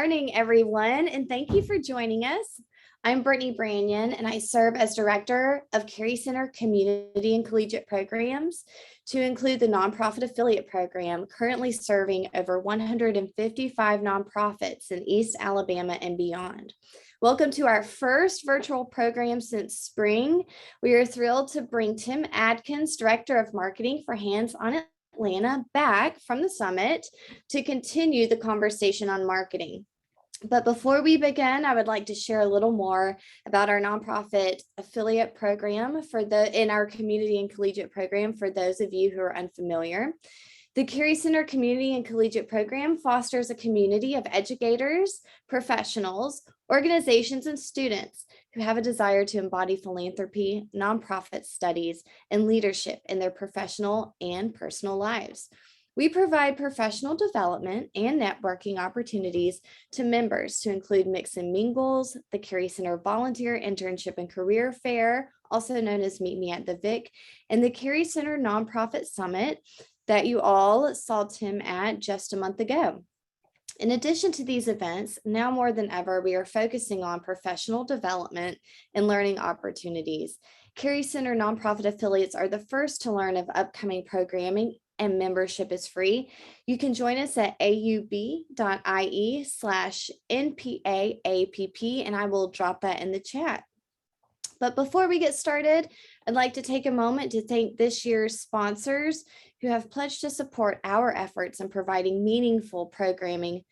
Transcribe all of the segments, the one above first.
Morning, everyone, and thank you for joining us. I'm Brittany Branyon, and I serve as Director of Carey Center Community and Collegiate Programs, to include the Nonprofit Affiliate Program, currently serving over 155 nonprofits in East Alabama and beyond. Welcome to our first virtual program since spring. We are thrilled to bring Tim Adkins, Director of Marketing for Hands on Atlanta, back from the summit to continue the conversation on marketing. But before we begin, I would like to share a little more about our nonprofit affiliate program in our community and collegiate program for those of you who are unfamiliar. The Carey Center Community and Collegiate Program fosters a community of educators, professionals, organizations, and students who have a desire to embody philanthropy, nonprofit studies, and leadership in their professional and personal lives. We provide professional development and networking opportunities to members to include Mix and Mingles, the Carey Center Volunteer Internship and Career Fair, also known as Meet Me at the Vic, and the Carey Center Nonprofit Summit that you all saw Tim at just a month ago. In addition to these events, now more than ever, we are focusing on professional development and learning opportunities. Carey Center nonprofit affiliates are the first to learn of upcoming programming, and membership is free. You can join us at aub.ie/NPAAPP, and I will drop that in the chat. But before we get started, I'd like to take a moment to thank this year's sponsors who have pledged to support our efforts in providing meaningful programming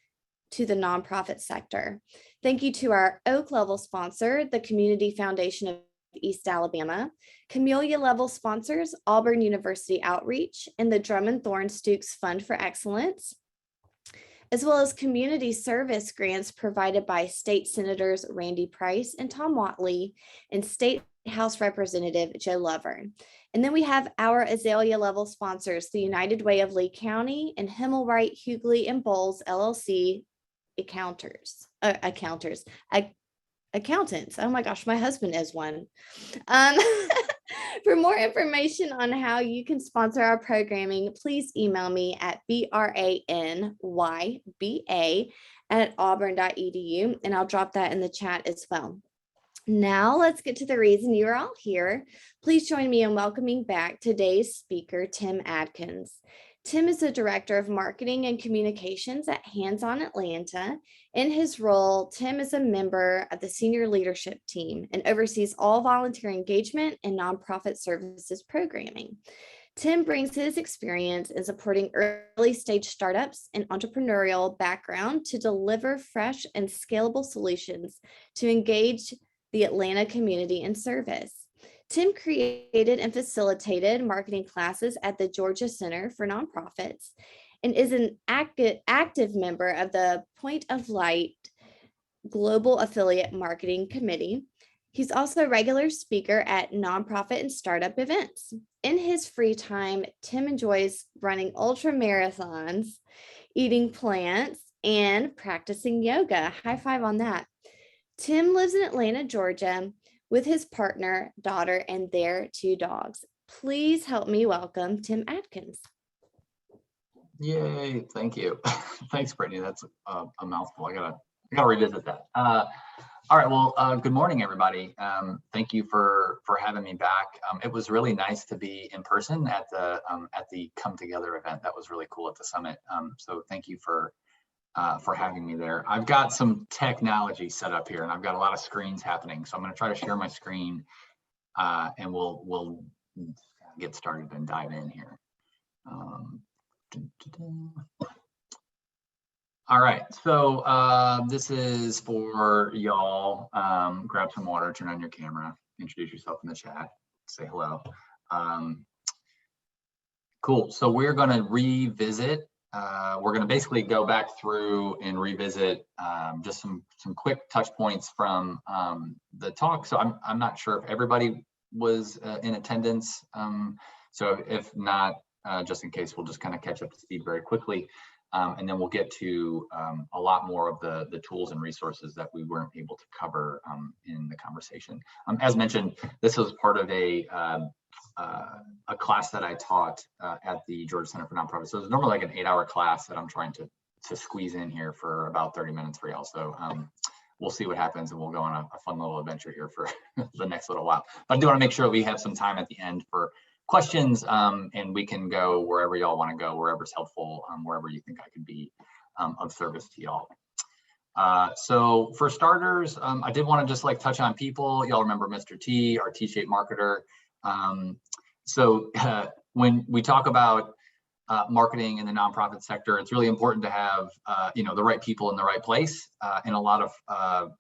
to the nonprofit sector. Thank you to our Oak level sponsor, the Community Foundation of East Alabama, Camellia level sponsors, Auburn University Outreach, and the Drummond Thorne Stooks Fund for Excellence, as well as community service grants provided by State Senators Randy Price and Tom Watley and State House Representative Joe Lovern. And then we have our Azalea level sponsors, the United Way of Lee County and Himmelwright, Hughley, and Bowles LLC accountants. Oh my gosh, my husband is one. For more information on how you can sponsor our programming, please email me at branyba@auburn.edu, and I'll drop that in the chat as well. Now let's get to the reason you are all here. Please join me in welcoming back today's speaker, Tim Adkins. Tim is the Director of Marketing and Communications at Hands on Atlanta. In his role, Tim is a member of the senior leadership team and oversees all volunteer engagement and nonprofit services programming. Tim brings his experience in supporting early stage startups and entrepreneurial background to deliver fresh and scalable solutions to engage the Atlanta community in service. Tim created and facilitated marketing classes at the Georgia Center for Nonprofits and is an active member of the Point of Light Global Affiliate Marketing Committee. He's also a regular speaker at nonprofit and startup events. In his free time, Tim enjoys running ultra marathons, eating plants, and practicing yoga. High five on that. Tim lives in Atlanta, Georgia, with his partner, daughter, and their 2 dogs. Please help me welcome Tim Adkins. Yay, thank you. Thanks, Brittany. That's a mouthful. I gotta revisit that. All right, well, good morning, everybody. Thank you for having me back. It was really nice to be in person at the Come Together event. That was really cool at the summit. So thank you for having me there. I've got some technology set up here, and I've got a lot of screens happening. So I'm going to try to share my screen, and we'll get started and dive in here. All right, so this is for y'all. Grab some water, turn on your camera, introduce yourself in the chat, say hello. Cool, so we're going to revisit. We're going to basically go back through and revisit just some quick touch points from the talk. So I'm not sure if everybody was in attendance. So if not, just in case, we'll just kind of catch up to speed very quickly. And then we'll get to a lot more of the tools and resources that we weren't able to cover in the conversation. As mentioned, this was part of a class that I taught at the Georgia Center for Nonprofits. So it's normally like an 8-hour class that I'm trying to squeeze in here for about 30 minutes for y'all. So we'll see what happens, and we'll go on a fun little adventure here for the next little while. But I do want to make sure we have some time at the end for questions, and we can go wherever y'all want to go, wherever's helpful, wherever you think I could be of service to y'all. So for starters, I did want to just like touch on people. Y'all remember Mr. T, our T-shaped marketer. So when we talk about marketing in the nonprofit sector, it's really important to have the right people in the right place. And a lot of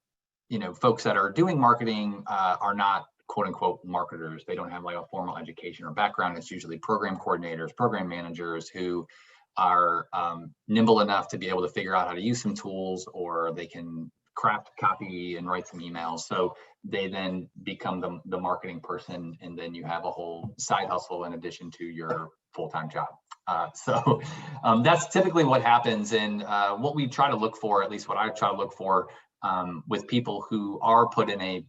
folks that are doing marketing are not quote unquote marketers. They don't have like a formal education or background. It's usually program coordinators, program managers who are nimble enough to be able to figure out how to use some tools, or they can craft copy and write some emails. So they then become the marketing person, and then you have a whole side hustle in addition to your full-time job. So that's typically what happens. And what we try to look for, at least what I try to look for with people who are put in a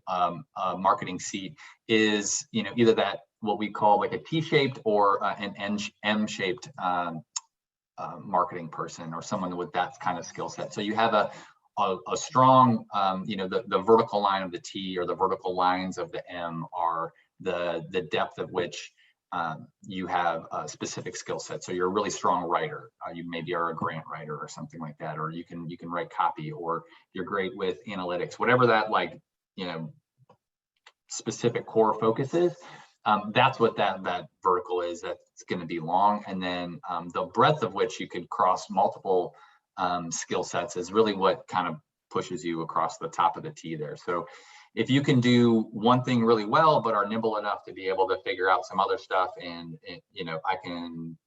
marketing seat, is either that what we call like a T-shaped or an M-shaped marketing person, or someone with that kind of skill set. So you have a strong, the vertical line of the T or the vertical lines of the M are the depth of which you have a specific skill set. So you're a really strong writer. You maybe are a grant writer or something like that, or you can write copy, or you're great with analytics, whatever that specific core focus is. That's what that vertical is. That's going to be long, and then the breadth of which you could cross multiple skill sets is really what kind of pushes you across the top of the T there. So if you can do one thing really well, but are nimble enough to be able to figure out some other stuff, and I can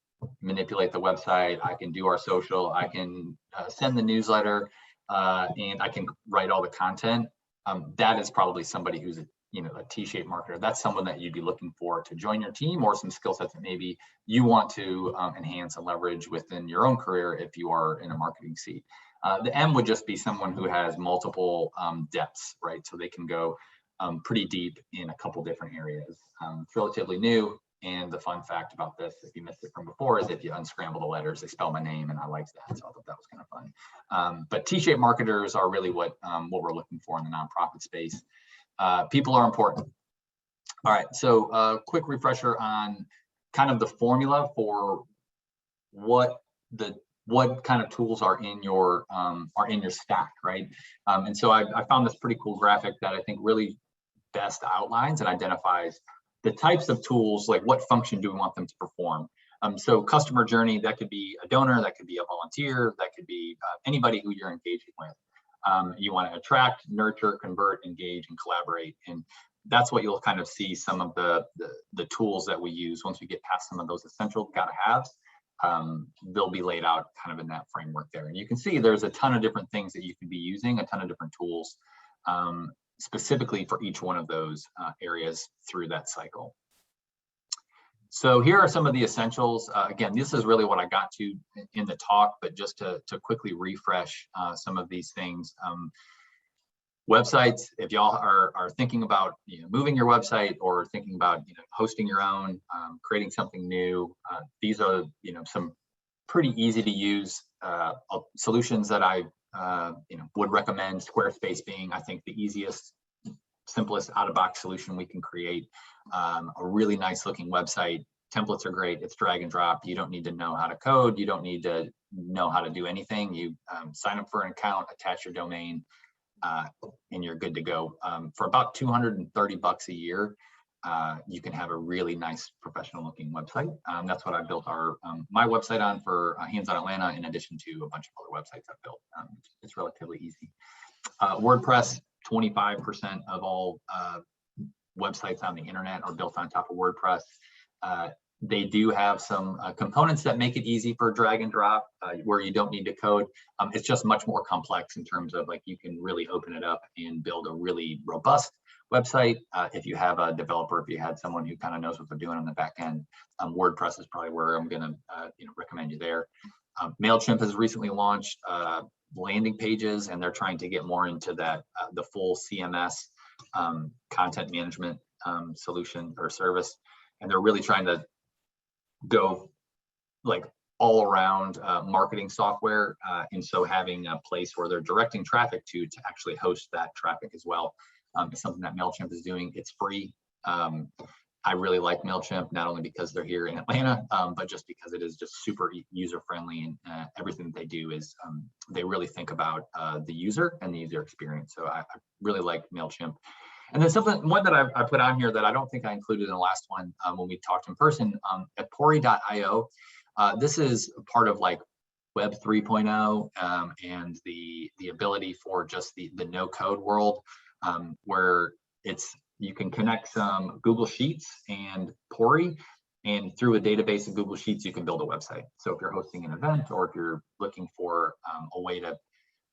manipulate the website, I can do our social, I can send the newsletter, and I can write all the content. That is probably somebody who's a T-shaped marketer. That's someone that you'd be looking for to join your team, or some skill sets that maybe you want to enhance and leverage within your own career if you are in a marketing seat. The M would just be someone who has multiple depths, right? So they can go pretty deep in a couple different areas. It's relatively new, and the fun fact about this, if you missed it from before, is if you unscramble the letters, they spell my name, and I liked that, so I thought that was kind of fun. But T-shaped marketers are really what we're looking for in the nonprofit space. People are important. All right, so quick refresher on kind of the formula for what kind of tools are in your stack, right? And so I found this pretty cool graphic that I think really best outlines and identifies the types of tools, like what function do we want them to perform. So customer journey, that could be a donor, that could be a volunteer, that could be anybody who you're engaging with. You want to attract, nurture, convert, engage, and collaborate. And that's what you'll kind of see some of the tools that we use. Once we get past some of those essential gotta haves, they'll be laid out kind of in that framework there. And you can see there's a ton of different things that you can be using, a ton of different tools specifically for each one of those areas through that cycle. So here are some of the essentials. Again, this is really what I got to in the talk, but just to quickly refresh some of these things. Websites, if y'all are thinking about moving your website, or thinking about hosting your own, creating something new, these are some pretty easy to use solutions that I would recommend. Squarespace being, I think, the easiest, simplest out-of-box solution we can create. A really nice looking website. Templates are great. It's drag and drop. You don't need to know how to code. You don't need to know how to do anything. You sign up for an account, attach your domain, and you're good to go. For about $230 a year, you can have a really nice professional looking website. That's what I built my website on for Hands on Atlanta, in addition to a bunch of other websites I've built. It's relatively easy. WordPress, 25% of all websites on the internet are built on top of WordPress. They do have some components that make it easy for drag and drop, where you don't need to code. It's just much more complex in terms of you can really open it up and build a really robust website. If you have a developer, if you had someone who kind of knows what they're doing on the back end, WordPress is probably where I'm going to recommend you there. MailChimp has recently launched landing pages, and they're trying to get more into that the full CMS content management solution or service, and they're really trying to go all around marketing software. And so having a place where they're directing traffic to actually host that traffic as well is something that MailChimp is doing. It's free. I really like MailChimp, not only because they're here in Atlanta, but just because it is just super user-friendly, and everything that they do is they really think about the user and the user experience. So I really like MailChimp. And then one that I put on here that I don't think I included in the last one when we talked in person, at Pori.io. This is part of like Web 3.0 and the ability for just the no-code world, where you can connect some Google Sheets and Pori, and through a database of Google Sheets, you can build a website. So if you're hosting an event, or if you're looking for a way to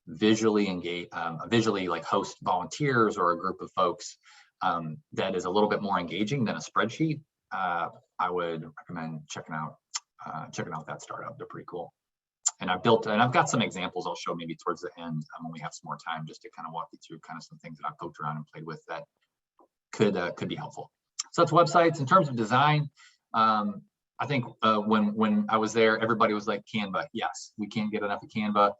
visually engage, visually like host volunteers or a group of folks that is a little bit more engaging than a spreadsheet, I would recommend checking out that startup. They're pretty cool. And I've got some examples I'll show maybe towards the end when we have some more time, just to kind of walk you through kind of some things that I've poked around and played with that could be helpful. So that's websites. In terms of design, I think when I was there, everybody was like, Canva. Yes, we can't get enough of Canva.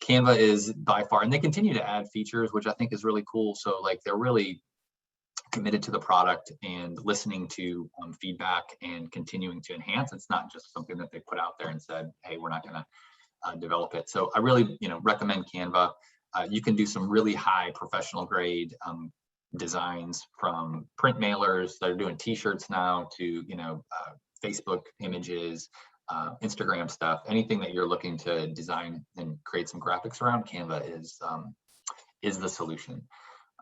Canva is by far, and they continue to add features, which I think is really cool. So like they're really committed to the product and listening to feedback and continuing to enhance. It's not just something that they put out there and said, hey, we're not going to develop it. So I really recommend Canva. You can do some really high professional grade designs, from print mailers that are doing t-shirts now to Facebook images, Instagram stuff. Anything that you're looking to design and create some graphics around, Canva is the solution.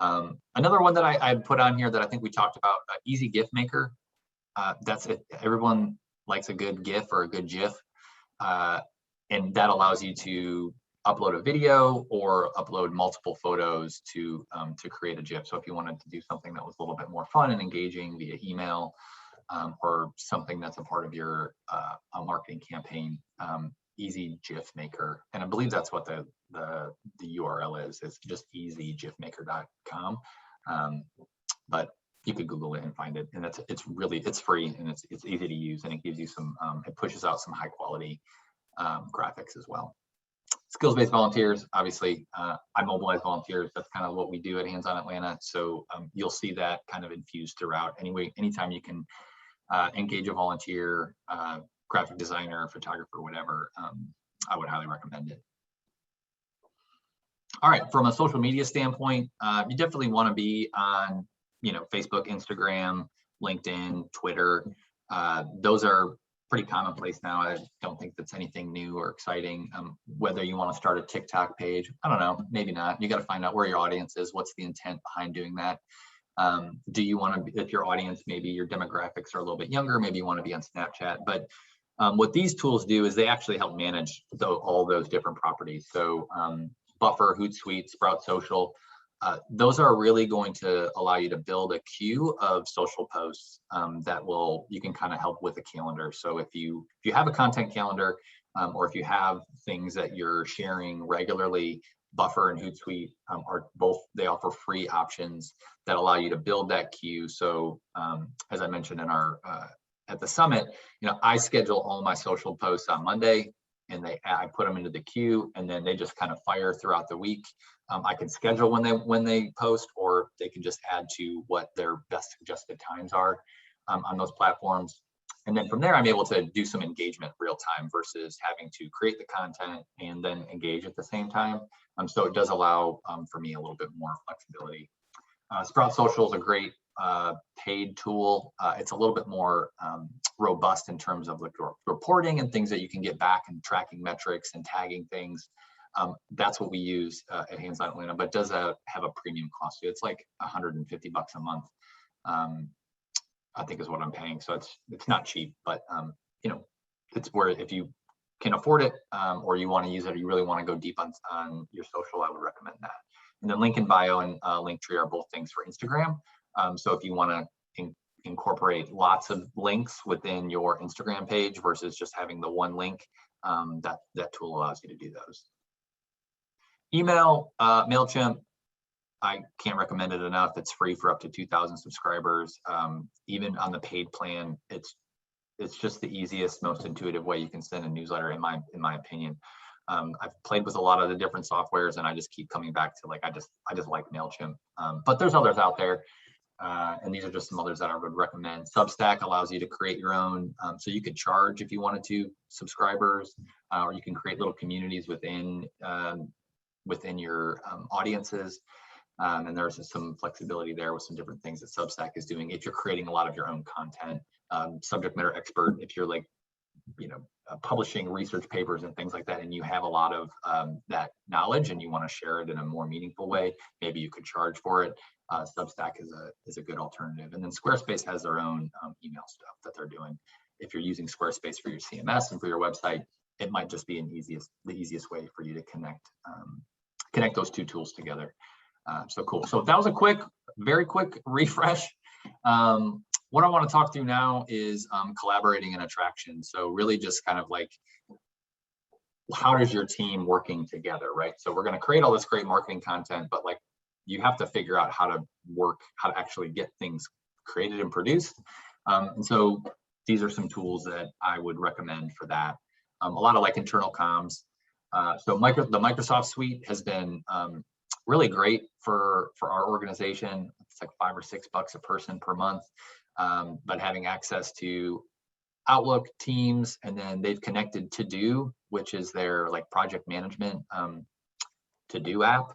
Another one that I put on here that I think we talked about, Easy GIF Maker. That's it. Everyone likes a good GIF or a good GIF, and that allows you to upload a video or upload multiple photos to create a GIF. So if you wanted to do something that was a little bit more fun and engaging via email, or something that's a part of your a marketing campaign, Easy GIF Maker, and I believe that's what the URL is. It's just easygifmaker.com, but you could Google it and find it. And it's free, and it's easy to use, and it gives you some it pushes out some high quality graphics as well. Skills-based volunteers, obviously, I mobilize volunteers. That's kind of what we do at Hands On Atlanta. So you'll see that kind of infused throughout. Anytime you can engage a volunteer, graphic designer, photographer, whatever, I would highly recommend it. All right, from a social media standpoint, you definitely want to be on, Facebook, Instagram, LinkedIn, Twitter. Those are pretty commonplace now. I don't think that's anything new or exciting. Whether you want to start a TikTok page, I don't know, maybe not. You got to find out where your audience is. What's the intent behind doing that? Do you want to, if your audience, maybe your demographics are a little bit younger, maybe you want to be on Snapchat. But what these tools do is they actually help manage all those different properties. So Buffer, Hootsuite, Sprout Social, those are really going to allow you to build a queue of social posts that you can kind of help with a calendar. So if you have a content calendar, or if you have things that you're sharing regularly, Buffer and Hootsuite they offer free options that allow you to build that queue. So as I mentioned in our at the summit, I schedule all my social posts on Monday, and I put them into the queue, and then they just kind of fire throughout the week. I can schedule when they post, or they can just add to what their best suggested times are on those platforms. And then from there, I'm able to do some engagement real time versus having to create the content and then engage at the same time. So it does allow for me a little bit more flexibility. Sprout Social is a great paid tool. It's a little bit more robust in terms of like reporting and things that you can get back, and tracking metrics and tagging things. That's what we use at Hands On Atlanta, but does have a premium cost. So it's like $150 a month, I think is what I'm paying. So it's not cheap, but it's where if you can afford it, or you want to use it, or you really want to go deep on your social, I would recommend that. And then link in bio and Linktree are both things for Instagram. So if you want to incorporate lots of links within your Instagram page versus just having the one link, that tool allows you to do those. Email, MailChimp, I can't recommend it enough. It's free for up to 2,000 subscribers. Even on the paid plan, it's it's just the easiest, most intuitive way you can send a newsletter, in my opinion. I've played with a lot of the different softwares, and I just keep coming back to like I just like MailChimp. But there's others out there, and these are just some others that I would recommend. Substack allows you to create your own, so you could charge if you wanted to subscribers, or you can create little communities within your audiences. And there's some flexibility there with some different things that Substack is doing if you're creating a lot of your own content. Subject matter expert, if you're like, publishing research papers and things like that, and you have a lot of that knowledge and you want to share it in a more meaningful way, maybe you could charge for it. Substack is a good alternative. And then Squarespace has their own email stuff that they're doing. If you're using Squarespace for your CMS and for your website, it might just be the easiest way for you to connect those two tools together. So cool. So that was a very quick refresh. What I want to talk through now is collaborating and attraction. So really just kind of like, how does your team working together, right? So we're going to create all this great marketing content, but like you have to figure out how to actually get things created and produced. And so these are some tools that I would recommend for that. A lot of like internal comms. So the Microsoft suite has been really great for our organization. It's like $5 or $6 a person per month. But having access to Outlook, Teams, and then they've connected To-Do, which is their like project management To-Do app.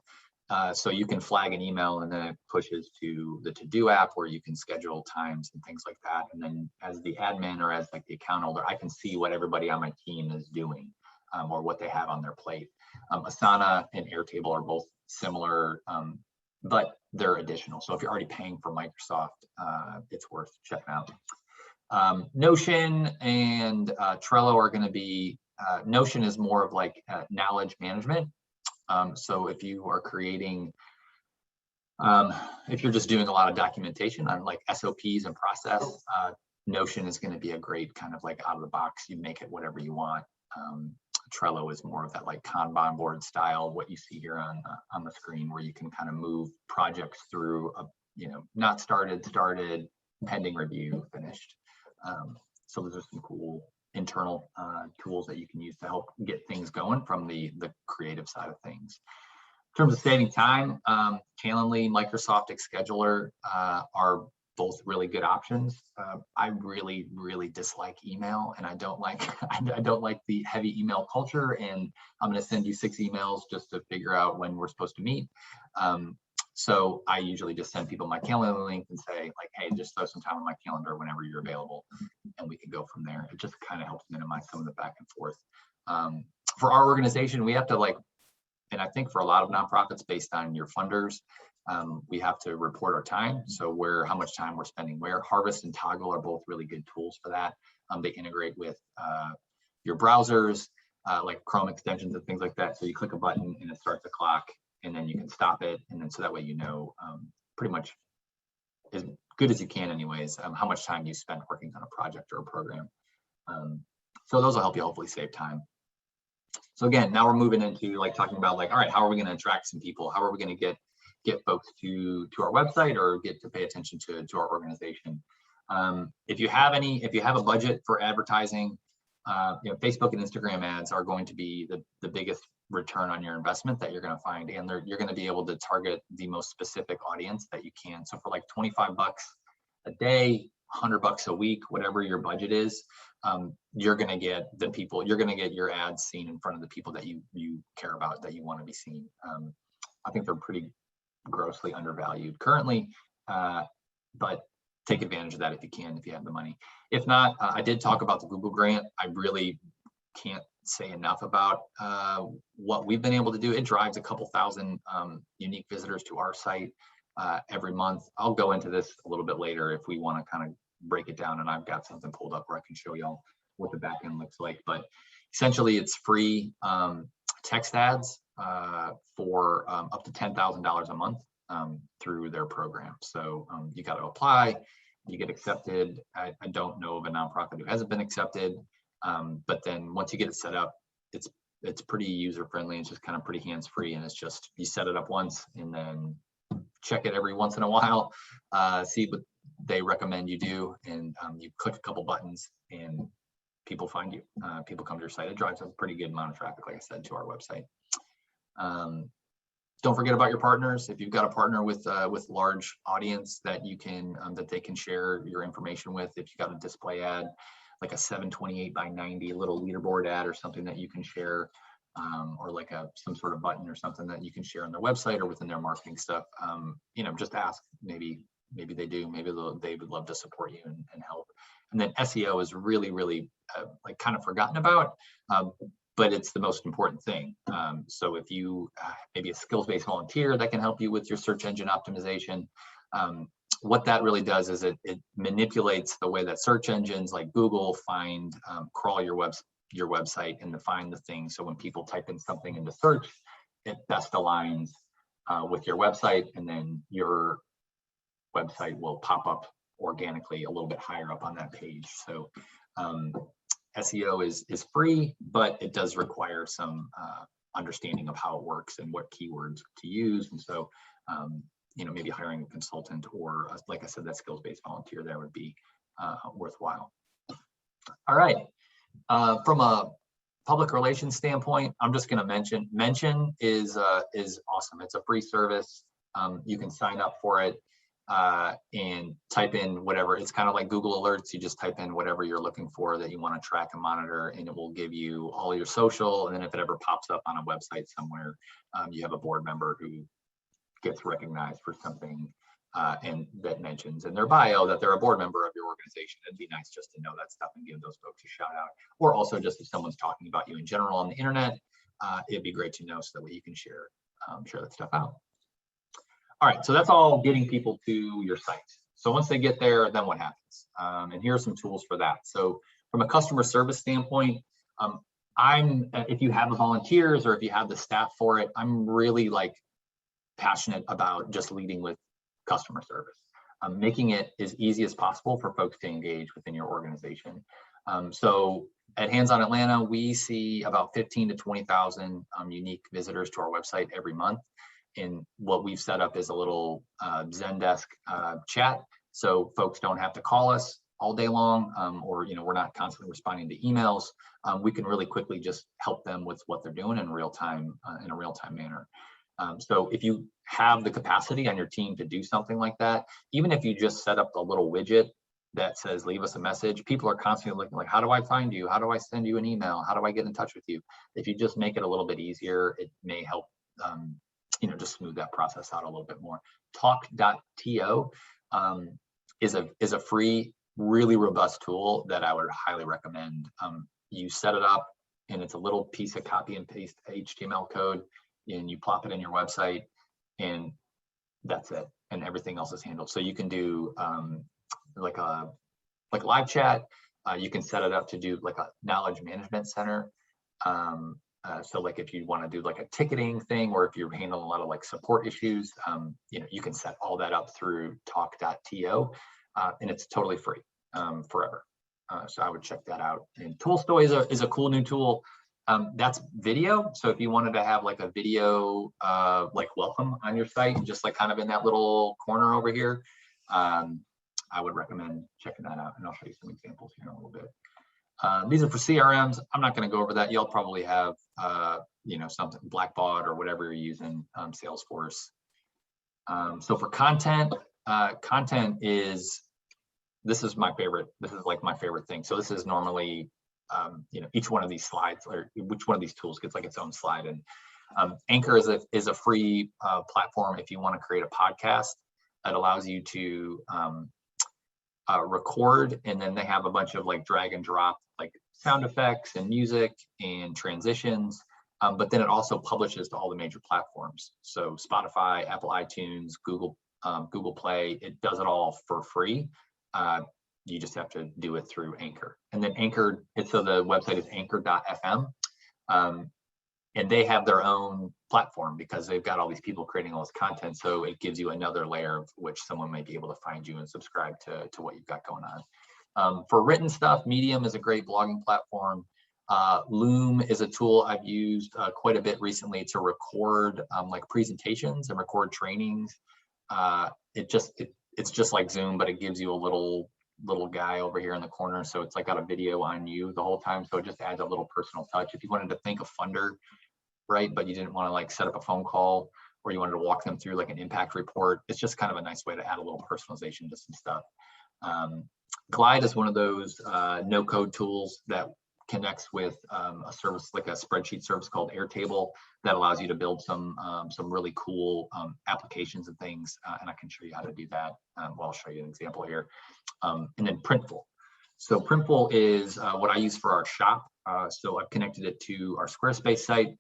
So you can flag an email and then it pushes to the To-Do app where you can schedule times and things like that. And then as the admin or as like the account holder, I can see what everybody on my team is doing or what they have on their plate. Asana and Airtable are both similar, but they're additional. So if you're already paying for Microsoft, it's worth checking out. Notion and Trello are going to be, Notion is more of like knowledge management. So if you are creating, if you're just doing a lot of documentation on like SOPs and process, Notion is going to be a great kind of like out of the box, you make it whatever you want. Trello is more of that like Kanban board style, what you see here on the screen, where you can kind of move projects through, not started, pending review, finished. So those are some cool internal tools that you can use to help get things going from the creative side of things. In terms of saving time, Calendly, Microsoft Scheduler are both really good options. I really dislike email, and I don't like the heavy email culture. And I'm going to send you 6 emails just to figure out when we're supposed to meet. So I usually just send people my calendar link and say like, hey, just throw some time on my calendar whenever you're available, and we can go from there. It just kind of helps minimize some of the back and forth. For our organization, we have to like, and I think for a lot of nonprofits based on your funders, we have to report our time. So how much time we're spending where. Harvest and Toggle are both really good tools for that. They integrate with your browsers, like Chrome extensions and things like that. So you click a button and it starts the clock, and then you can stop it. And then so that way, pretty much as good as you can anyways, how much time you spent working on a project or a program. So those will help you hopefully save time. So again, now we're moving into like talking about like, all right, how are we going to attract some people? How are we going to get folks to our website or get to pay attention to our organization? If you have a budget for advertising, Facebook and Instagram ads are going to be the biggest return on your investment that you're going to find, and you're going to be able to target the most specific audience that you can. So for like $25 a day, $100 a week, whatever your budget is, you're going to get your ads seen in front of the people that you care about, that you want to be seen. I think they're pretty grossly undervalued currently, but take advantage of that if you can, if you have the money. If not, I did talk about the Google grant. I really can't say enough about what we've been able to do. It drives a couple thousand unique visitors to our site every month. I'll go into this a little bit later if we want to kind of break it down, and I've got something pulled up where I can show y'all what the back end looks like. But essentially it's free text ads for up to $10,000 a month through their program. So you got to apply, you get accepted. I don't know of a nonprofit who hasn't been accepted, but then once you get it set up, it's pretty user friendly. It's just kind of pretty hands free, and it's just you set it up once and then check it every once in a while, see they recommend you do, and you click a couple buttons and people find you. People come to your site. It drives a pretty good amount of traffic, like I said, to our website. Don't forget about your partners. If you've got a partner with large audience that you can that they can share your information with, if you've got a display ad, like a 728 by 90 little leaderboard ad or something that you can share, or like some sort of button or something that you can share on their website or within their marketing stuff, just ask. Maybe they do. Maybe they would love to support you and help. And then SEO is really, really like kind of forgotten about. But it's the most important thing. So if you maybe a skills-based volunteer that can help you with your search engine optimization, what that really does is it manipulates the way that search engines like Google crawl your website and to find the thing. So when people type in something into search, it best aligns with your website, and then your website will pop up organically a little bit higher up on that page. So SEO is free, but it does require some understanding of how it works and what keywords to use. And so, maybe hiring a consultant or, like I said, that skills-based volunteer there would be worthwhile. All right. From a public relations standpoint, I'm just going to mention is awesome. It's a free service. You can sign up for it. And type in whatever. It's kind of like Google Alerts. You just type in whatever you're looking for that you want to track and monitor, and it will give you all your social. And then if it ever pops up on a website somewhere, you have a board member who gets recognized for something and that mentions in their bio that they're a board member of your organization. It'd be nice just to know that stuff and give those folks a shout out. Or also just if someone's talking about you in general on the internet, it'd be great to know so that way you can share that stuff out. All right, so that's all getting people to your site. So once they get there, then what happens? And here are some tools for that. So from a customer service standpoint, if you have the volunteers or if you have the staff for it, I'm really passionate about just leading with customer service, making it as easy as possible for folks to engage within your organization. So at Hands On Atlanta, we see about 15 to 20,000 unique visitors to our website every month. And what we've set up is a little Zendesk chat, so folks don't have to call us all day long, or we're not constantly responding to emails. We can really quickly just help them with what they're doing in a real time manner. So if you have the capacity on your team to do something like that, even if you just set up a little widget that says leave us a message, people are constantly looking like, how do I find you? How do I send you an email? How do I get in touch with you? If you just make it a little bit easier, it may help just smooth that process out a little bit more. Talk.to is a free, really robust tool that I would highly recommend. You set it up, and it's a little piece of copy and paste HTML code, and you plop it in your website, and that's it. And everything else is handled. So you can do like live chat. You can set it up to do like a knowledge management center. So like if you want to do like a ticketing thing, or if you're handling a lot of like support issues, you can set all that up through talk.to, and it's totally free forever. So I would check that out. And Tolstoy is a cool new tool. That's video. So if you wanted to have like a video like welcome on your site, just like kind of in that little corner over here, I would recommend checking that out. And I'll show you some examples here in a little bit. These are for CRMs. I'm not going to go over that. Y'all probably have, something Blackbaud or whatever you're using, Salesforce. So for content, this is my favorite. This is like my favorite thing. So this is normally, each one of these slides, or which one of these tools gets like its own slide. And Anchor is a free platform if you want to create a podcast that allows you to record, and then they have a bunch of like drag and drop like sound effects and music and transitions, but then it also publishes to all the major platforms. So Spotify, Apple iTunes, Google Play, it does it all for free. You just have to do it through Anchor. And then Anchor, so the website is anchor.fm. And they have their own platform because they've got all these people creating all this content. So it gives you another layer of which someone might be able to find you and subscribe to what you've got going on. For written stuff, Medium is a great blogging platform. Loom is a tool I've used quite a bit recently to record like presentations and record trainings. It it's just like Zoom, but it gives you a little guy over here in the corner. So it's like got a video on you the whole time. So it just adds a little personal touch. If you wanted to thank a funder, right, but you didn't want to like set up a phone call, or you wanted to walk them through like an impact report, it's just kind of a nice way to add a little personalization to some stuff. Glide is one of those no code tools that connects with a service like a spreadsheet service called Airtable that allows you to build some really cool applications and things. And I can show you how to do that. Well, I'll show you an example here. And then Printful. So Printful is what I use for our shop. So I've connected it to our Squarespace site.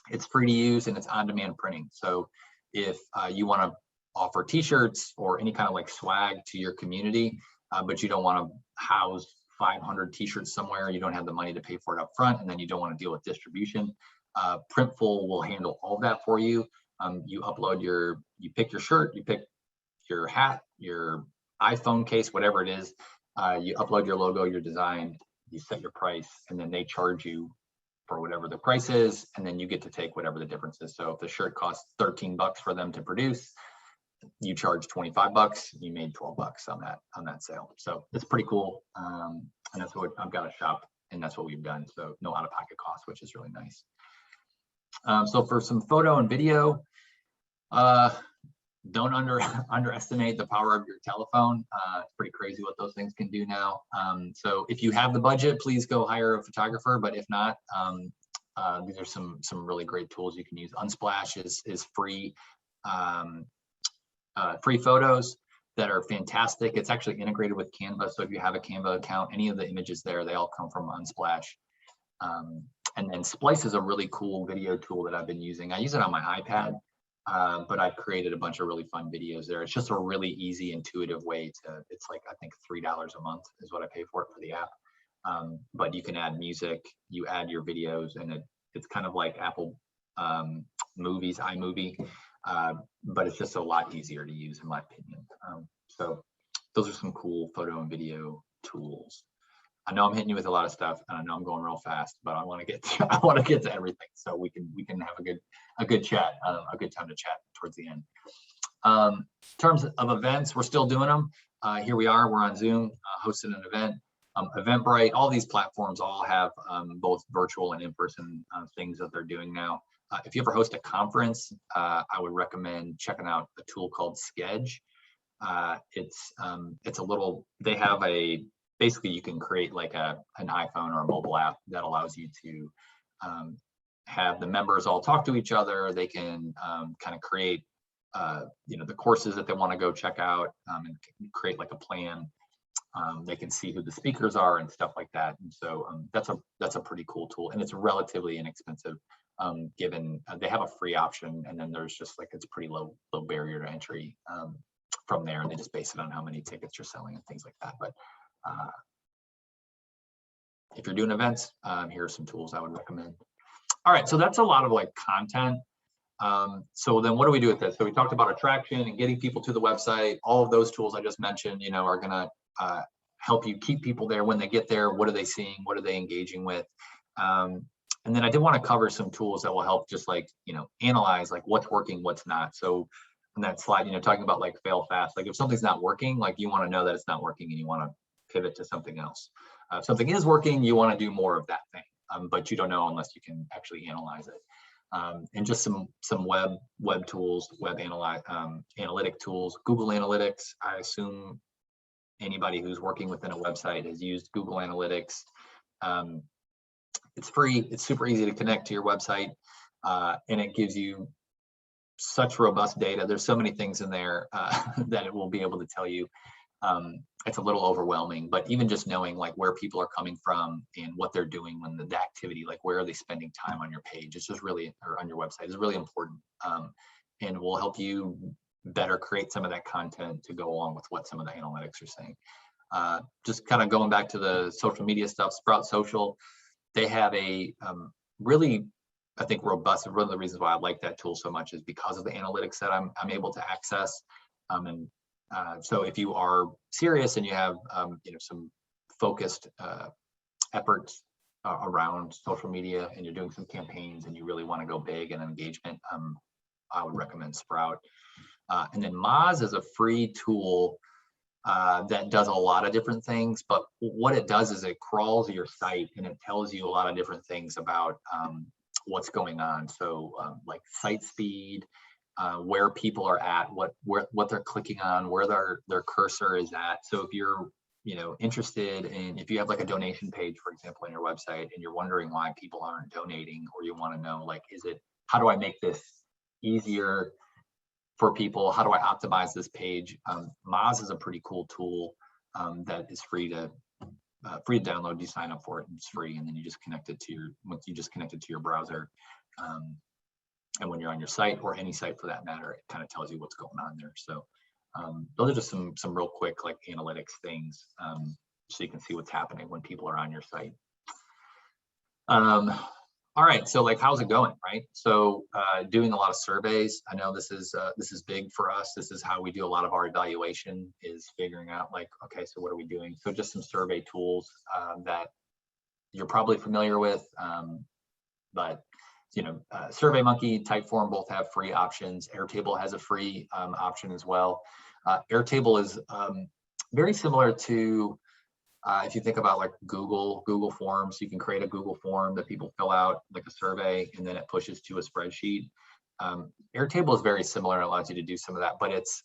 It's free to use and it's on-demand printing. So if you want to offer t-shirts or any kind of like swag to your community, but you don't want to house 500 t-shirts somewhere, you don't have the money to pay for it up front, and then you don't want to deal with distribution, Printful will handle all of that for you. You upload you pick your shirt, you pick your hat, your iPhone case, whatever it is, you upload your logo, your design, you set your price, and then they charge you for whatever the price is, and then you get to take whatever the difference is. So if the shirt costs 13 bucks for them to produce, you charge 25 bucks, you made 12 bucks on that sale. So it's pretty cool. And that's what I've got a shop, and that's what we've done. So no out-of-pocket cost, which is really nice. So for some photo and video, don't underestimate the power of your telephone. It's pretty crazy what those things can do now. So if you have the budget, please go hire a photographer. But if not, these are some really great tools you can use. Unsplash is free. Free photos that are fantastic. It's actually integrated with Canva. So if you have a Canva account, any of the images there, they all come from Unsplash. And then Splice is a really cool video tool that I've been using. I use it on my iPad, but I've created a bunch of really fun videos there. It's just a really easy, intuitive way to, it's like, I think $3 a month is what I pay for it for the app. But you can add music, you add your videos, and it's kind of like Apple Movies, iMovie. But it's just a lot easier to use in my opinion. So those are some cool photo and video tools. I know I'm hitting you with a lot of stuff, and I know I'm going real fast, but I want to get to everything so we can have a good chat, a good time to chat towards the end. In terms of events, we're still doing them. Here we are, we're on Zoom, hosting an event. Eventbrite, all these platforms all have both virtual and in-person things that they're doing now. If you ever host a conference, I would recommend checking out a tool called Sketch. It's a little, they have basically you can create like an iPhone or a mobile app that allows you to have the members all talk to each other. They can kind of create, the courses that they want to go check out and create like a plan. They can see who the speakers are and stuff like that. And so that's a pretty cool tool, and it's relatively inexpensive. Given they have a free option, and then there's just like, it's pretty low barrier to entry from there, and they just base it on how many tickets you're selling and things like that. But if you're doing events, here are some tools I would recommend. All right, so that's a lot of like content. So then what do we do with this? So we talked about attraction and getting people to the website. All of those tools I just mentioned, are gonna help you keep people there when they get there. What are they seeing? What are they engaging with? And then I did want to cover some tools that will help just like, analyze like what's working, what's not. So on that slide, talking about like fail fast, like if something's not working, like you want to know that it's not working and you want to pivot to something else. If something is working, you want to do more of that thing, but you don't know unless you can actually analyze it. And just some web tools, analytic tools, Google Analytics. I assume anybody who's working within a website has used Google Analytics. It's free, it's super easy to connect to your website, and it gives you such robust data. There's so many things in there that it will be able to tell you. It's a little overwhelming, but even just knowing like where people are coming from and what they're doing when the activity, like where are they spending time on your page, it's just really, or on your website, is really important, and will help you better create some of that content to go along with what some of the analytics are saying. Just kind of going back to the social media stuff, Sprout Social, they have a really, I think, robust. One of the reasons why I like that tool so much is because of the analytics that I'm able to access. So if you are serious and you have some focused efforts around social media, and you're doing some campaigns and you really want to go big in engagement, I would recommend Sprout. And then Moz is a free tool that does a lot of different things, but what it does is it crawls your site and it tells you a lot of different things about what's going on. So like site speed, where people are at, what they're clicking on, where their cursor is at. So if you're interested in, if you have like a donation page, for example, on your website, and you're wondering why people aren't donating, or you want to know, like, how do I make this easier for people? How do I optimize this page? Moz is a pretty cool tool that is free to download. You sign up for it, and it's free, and then you just connect it to your browser. And when you're on your site, or any site for that matter, it kind of tells you what's going on there. So those are just some real quick like analytics things, so you can see what's happening when people are on your site. All right, so like, how's it going, right? So doing a lot of surveys. I know this is big for us. This is how we do a lot of our evaluation, is figuring out like, okay, so what are we doing? So just some survey tools that you're probably familiar with, but SurveyMonkey, Typeform both have free options. Airtable has a free option as well. Airtable is very similar to, if you think about like Google Forms. You can create a Google form that people fill out, like a survey, and then it pushes to a spreadsheet. Airtable is very similar and allows you to do some of that, but it's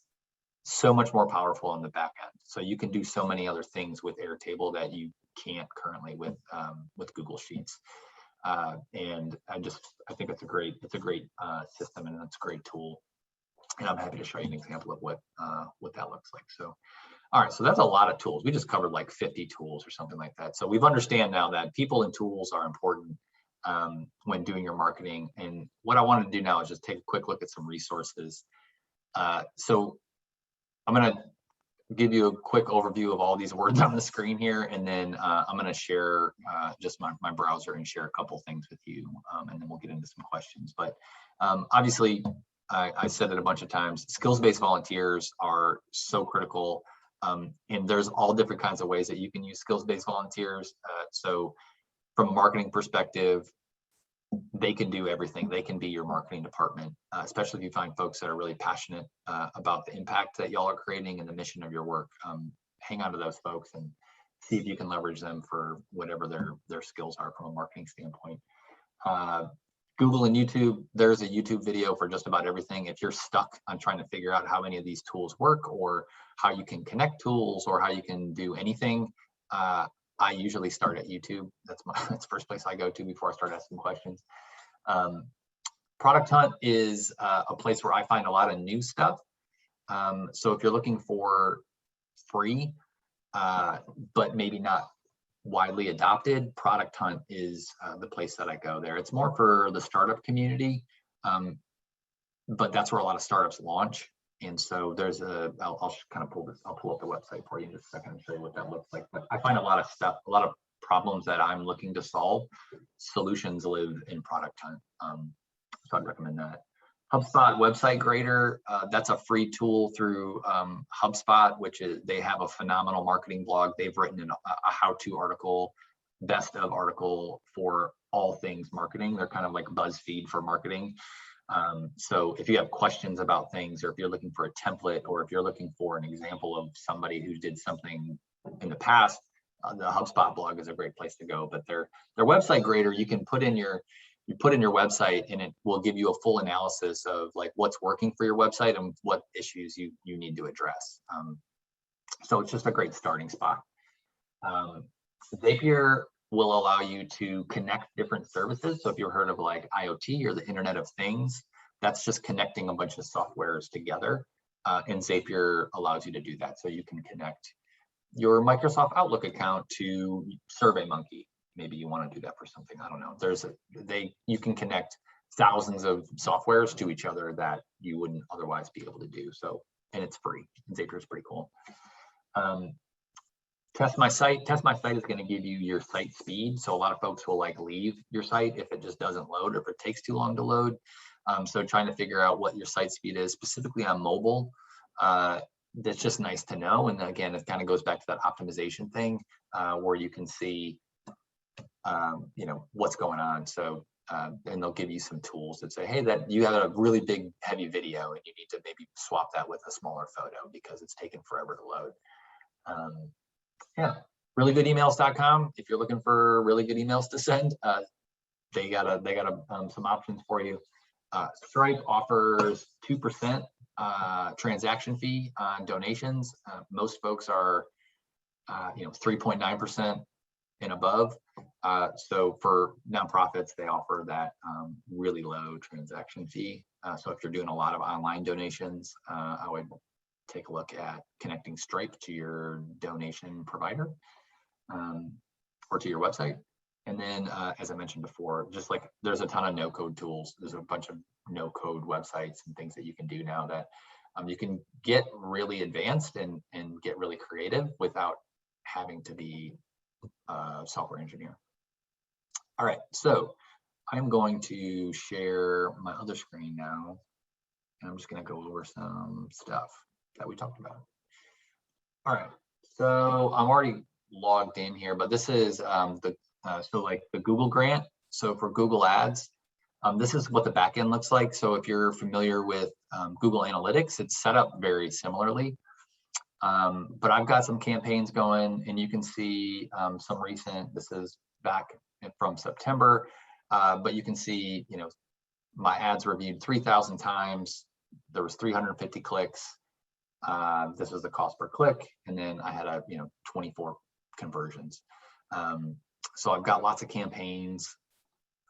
so much more powerful on the back end. So you can do so many other things with Airtable that you can't currently with Google Sheets. And I think it's a great system, and it's a great tool. And I'm happy to show you an example of what that looks like. So, all right, so that's a lot of tools. We just covered like 50 tools or something like that. So we've understand now that people and tools are important when doing your marketing. And what I wanted to do now is just take a quick look at some resources. So I'm going to give you a quick overview of all these words on the screen here, and then I'm going to share just my browser and share a couple things with you, and then we'll get into some questions. But obviously, I said it a bunch of times, skills-based volunteers are so critical, and there's all different kinds of ways that you can use skills-based volunteers. So from a marketing perspective, they can do everything. They can be your marketing department, especially if you find folks that are really passionate about the impact that y'all are creating and the mission of your work. Hang on to those folks and see if you can leverage them for whatever their skills are from a marketing standpoint. Google and YouTube, there's a YouTube video for just about everything. If you're stuck on trying to figure out how any of these tools work, or how you can connect tools, or how you can do anything, I usually start at YouTube. That's the first place I go to before I start asking questions. Product Hunt is a place where I find a lot of new stuff. So if you're looking for free, but maybe not widely adopted, Product Hunt is the place that I go there. It's more for the startup community, but that's where a lot of startups launch. And so there's I'll kind of pull up the website for you in just a second and show you what that looks like. But I find a lot of stuff, a lot of problems that I'm looking to solve, solutions live in Product Hunt. So I'd recommend that. HubSpot Website Grader, that's a free tool through HubSpot, which is, they have a phenomenal marketing blog. They've written a how-to article, best of article for all things marketing. They're kind of like BuzzFeed for marketing. So if you have questions about things, or if you're looking for a template, or if you're looking for an example of somebody who did something in the past, the HubSpot blog is a great place to go. But their website grader, you can put in your website, and it will give you a full analysis of like what's working for your website and what issues you need to address. So it's just a great starting spot. Zapier will allow you to connect different services. So if you've heard of like IoT or the Internet of Things, that's just connecting a bunch of softwares together. And Zapier allows you to do that. So you can connect your Microsoft Outlook account to SurveyMonkey. Maybe you want to do that for something. I don't know. You can connect thousands of softwares to each other that you wouldn't otherwise be able to do. So, and it's free. Zapier is pretty cool. Test My Site. Test My Site is going to give you your site speed. So a lot of folks will like leave your site if it just doesn't load, or if it takes too long to load. So trying to figure out what your site speed is, specifically on mobile, that's just nice to know. And again, it kind of goes back to that optimization thing, where you can see, what's going on. So and they'll give you some tools that say, hey, that you have a really big, heavy video and you need to maybe swap that with a smaller photo because it's taken forever to load. Yeah, reallygoodemails.com. If you're looking for really good emails to send, they got some options for you. Stripe offers 2% transaction fee on donations. Most folks are 3.9% and above. So for nonprofits, they offer that really low transaction fee. So if you're doing a lot of online donations, I would take a look at connecting Stripe to your donation provider or to your website. And then, as I mentioned before, just like there's a ton of no-code tools. There's a bunch of no-code websites and things that you can do now that you can get really advanced and get really creative without having to be a software engineer. All right, so I'm going to share my other screen now, and I'm just going to go over some stuff that we talked about. All right, so I'm already logged in here, but this is so like the Google grant. So for Google Ads, this is what the backend looks like. So if you're familiar with Google Analytics, it's set up very similarly. But I've got some campaigns going, and you can see some recent. This is back from September, but you can see, my ads reviewed 3,000 times. There was 350 clicks. This was the cost per click, and then I had 24 conversions. So I've got lots of campaigns.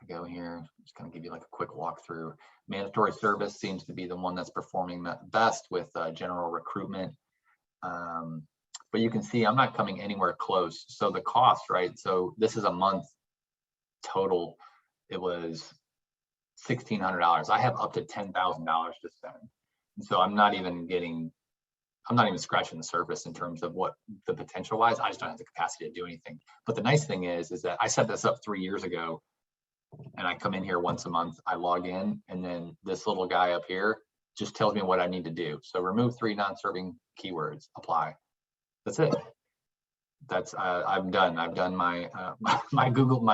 I go here, just kind of give you like a quick walkthrough. Mandatory service seems to be the one that's performing best with general recruitment. But you can see I'm not coming anywhere close. So the cost, right? So this is a month total. It was $1,600. I have up to $10,000 to spend. And so I'm not even scratching the surface in terms of what the potential wise. I just don't have the capacity to do anything. But the nice thing is that I set this up 3 years ago, and I come in here once a month, I log in, and then this little guy up here just tells me what I need to do. So remove 3 non-serving keywords, apply. That's it. That's I'm done. I've done my my Google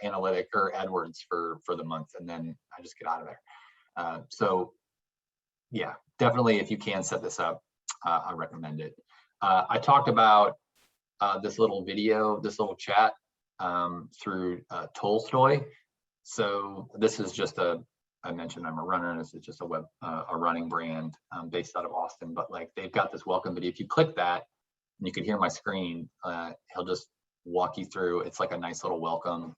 Analytic or AdWords for the month, and then I just get out of there. So yeah, definitely if you can set this up, I recommend it. I talked about this little video, this little chat through Tolstoy. So this is just I mentioned I'm a runner. This is just a running brand based out of Austin, but like they've got this welcome video. If you click that, and you can hear my screen, he'll just walk you through. It's like a nice little welcome.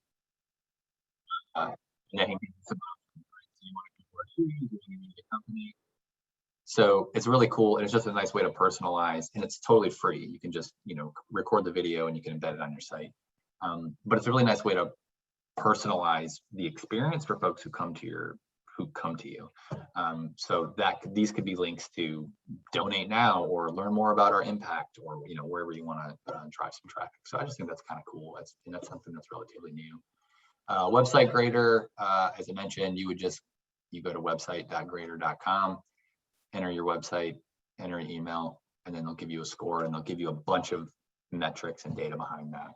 And then he gives some options, right? So you want to keep our shoes, you need a company. So it's really cool, and it's just a nice way to personalize, and it's totally free. You can just record the video and you can embed it on your site. But it's a really nice way to personalize the experience for folks who come to you. So these could be links to donate now or learn more about our impact, or wherever you want to drive some traffic. So I just think that's kind of cool. That's something that's relatively new. Website grader, as I mentioned, you go to website.grader.com, enter your website, enter an email, and then they'll give you a score, and they'll give you a bunch of metrics and data behind that.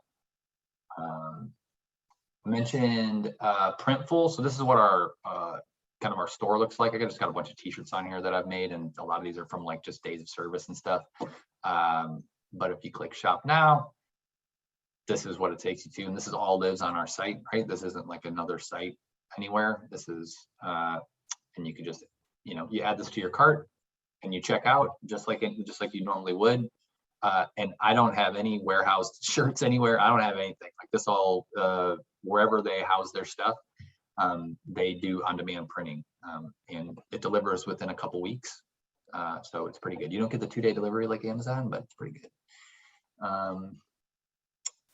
I mentioned Printful. So this is what our kind of our store looks like. I just got a bunch of t-shirts on here that I've made, and a lot of these are from like just days of service and stuff. But if you click shop now, this is what it takes you to, and this is all lives on our site, right? This isn't like another site anywhere. This is, and you can just, you add this to your cart and you check out just like you normally would. And I don't have any warehouse shirts anywhere. I don't have anything like this. All wherever they house their stuff, they do on-demand printing, and it delivers within a couple weeks. So it's pretty good. You don't get the 2-day delivery like Amazon, but it's pretty good.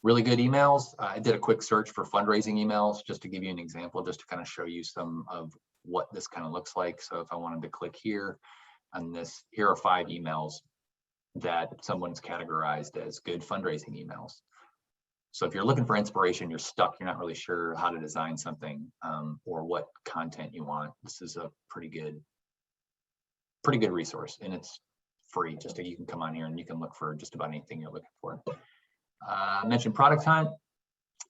Really good emails. I did a quick search for fundraising emails just to give you an example, just to kind of show you some of what this kind of looks like. So if I wanted to click here on this, here are 5 emails that someone's categorized as good fundraising emails. So if you're looking for inspiration, you're stuck, you're not really sure how to design something or what content you want, this is a pretty good resource, and it's free. Just you can come on here and you can look for just about anything you're looking for. I mentioned Product Hunt.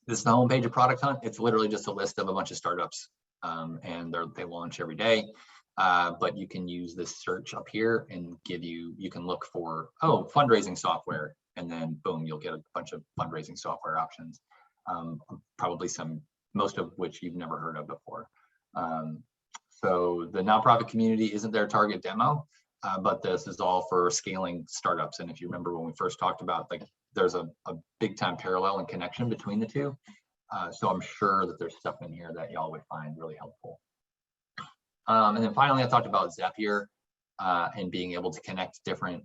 This is the homepage of Product Hunt. It's literally just a list of a bunch of startups, and they launch every day. But you can use this search up here and you can look for, fundraising software, and then boom, you'll get a bunch of fundraising software options. Probably most of which you've never heard of before. So the nonprofit community isn't their target demo, but this is all for scaling startups. And if you remember when we first talked about, like, there's a big time parallel and connection between the two. So I'm sure that there's stuff in here that y'all would find really helpful. And then finally, I talked about Zapier and being able to connect different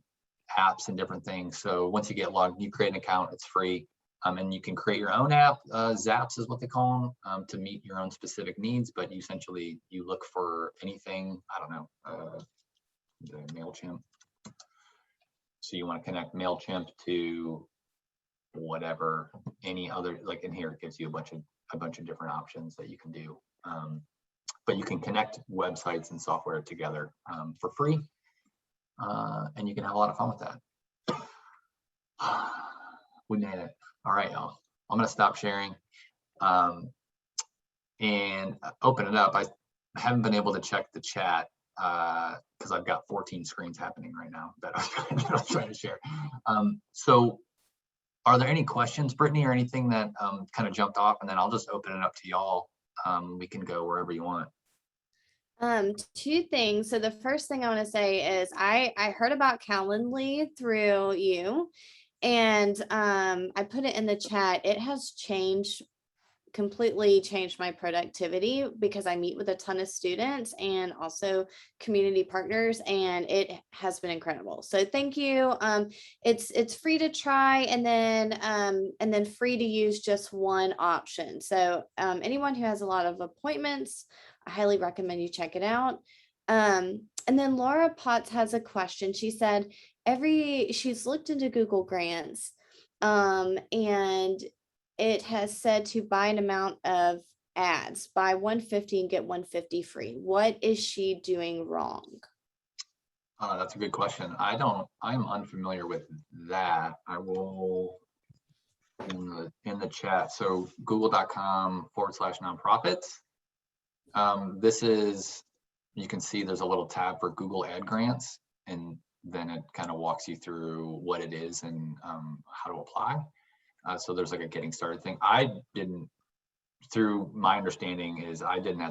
apps and different things. So once you get logged, you create an account, it's free. And you can create your own app. Zaps is what they call them, to meet your own specific needs. But essentially, you look for anything, I don't know, MailChimp. So you want to connect MailChimp to whatever, any other, like in here, it gives you a bunch of different options that you can do. But you can connect websites and software together for free. And you can have a lot of fun with that. We made it. All right, y'all. I'm going to stop sharing and open it up. I haven't been able to check the chat because I've got 14 screens happening right now that I was trying to share. So are there any questions, Brittany, or anything that kind of jumped off? And then I'll just open it up to y'all. We can go wherever you want. Two things. So the first thing I want to say is I heard about Calendly through you, and I put it in the chat. It has completely changed my productivity because I meet with a ton of students and also community partners, and it has been incredible. So thank you. It's free to try, and then free to use just one option. So anyone who has a lot of appointments, I highly recommend you check it out. And then Laura Potts has a question. She said she's looked into Google Grants, and it has said to buy an amount of ads, buy 150 and get 150 free. What is she doing wrong? That's a good question. I'm unfamiliar with that. I will in the chat. So google.com/nonprofits. This is, you can see there's a little tab for Google ad grants, and then it kind of walks you through what it is and how to apply. So there's like a getting started thing. Through my understanding is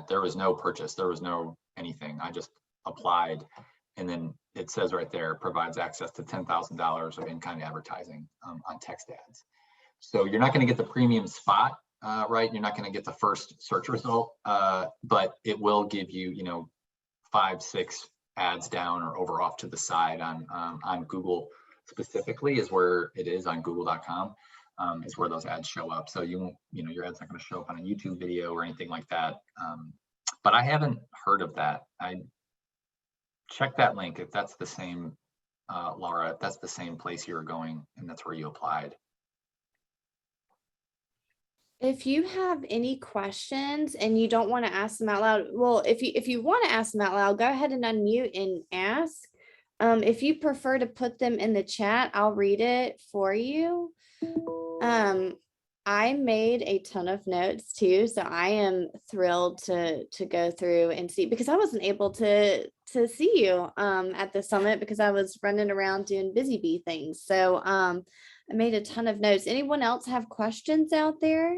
there was no purchase, there was no anything. I just applied, and then it says right there, provides access to $10,000 of in-kind advertising on text ads. So you're not going to get the premium spot, right? You're not going to get the first search result, but it will give you, 5-6 ads down or over off to the side on Google specifically is where it is on google.com. Is where those ads show up. So you won't, your ad's not going to show up on a YouTube video or anything like that. But I haven't heard of that. I check that link if that's the same, Laura, if that's the same place you were going and that's where you applied. If you have any questions and you don't want to ask them out loud, well, if you want to ask them out loud, go ahead and unmute and ask. If you prefer to put them in the chat, I'll read it for you. I made a ton of notes too, so I am thrilled to go through and see, because I wasn't able to see you at the summit because I was running around doing busy bee things. So I made a ton of notes. Anyone else have questions out there?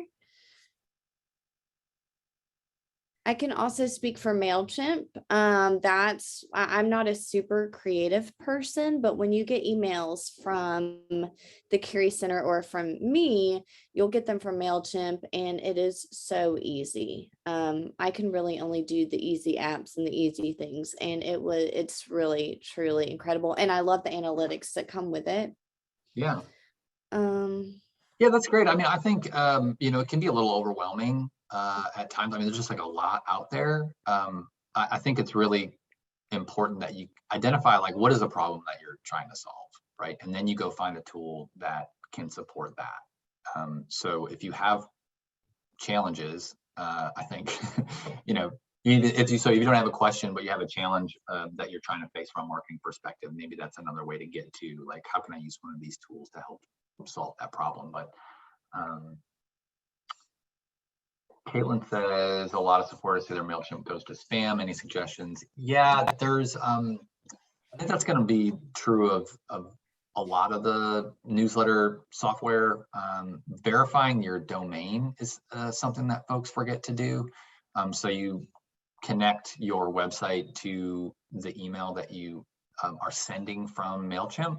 I can also speak for MailChimp. I'm not a super creative person, but when you get emails from the Curie Center or from me, you'll get them from MailChimp, and it is so easy. I can really only do the easy apps and the easy things, and it's really, truly incredible. And I love the analytics that come with it. Yeah. Yeah, that's great. I mean, I think, it can be a little overwhelming at times. I mean, there's just like a lot out there. I think it's really important that you identify like what is the problem that you're trying to solve, right? And then you go find a tool that can support that. So if you have challenges, I think, if you don't have a question, but you have a challenge that you're trying to face from a marketing perspective, maybe that's another way to get to like, how can I use one of these tools to help solve that problem? But Caitlin says a lot of supporters say their MailChimp goes to spam. Any suggestions? Yeah, there's I think that's going to be true of a lot of the newsletter software. Verifying your domain is something that folks forget to do. So you connect your website to the email that you are sending from MailChimp.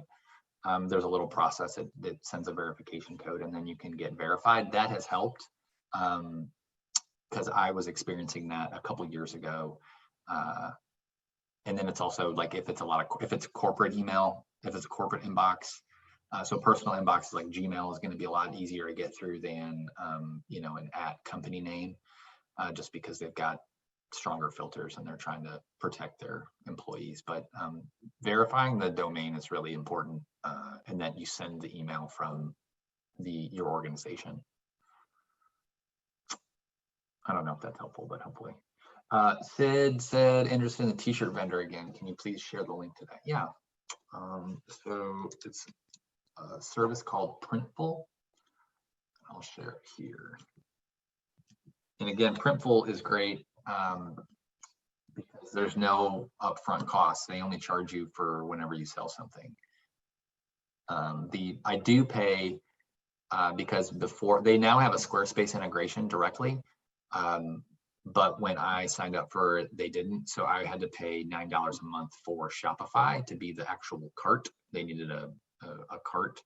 There's a little process that sends a verification code, and then you can get verified. That has helped because I was experiencing that a couple years ago. And then it's also like if it's corporate email, if it's a corporate inbox, so personal inboxes like Gmail is going to be a lot easier to get through than an @company name, just because they've got stronger filters and they're trying to protect their employees. But verifying the domain is really important, and that you send the email from your organization. I don't know if that's helpful, but hopefully. Sid said, interested in the t-shirt vendor again. Can you please share the link to that? Yeah. So it's a service called Printful. I'll share it here. And again, Printful is great because there's no upfront costs. They only charge you for whenever you sell something. I do pay because before they now have a Squarespace integration directly. But when I signed up for it, they didn't. So I had to pay $9 a month for Shopify to be the actual cart. They needed a cart.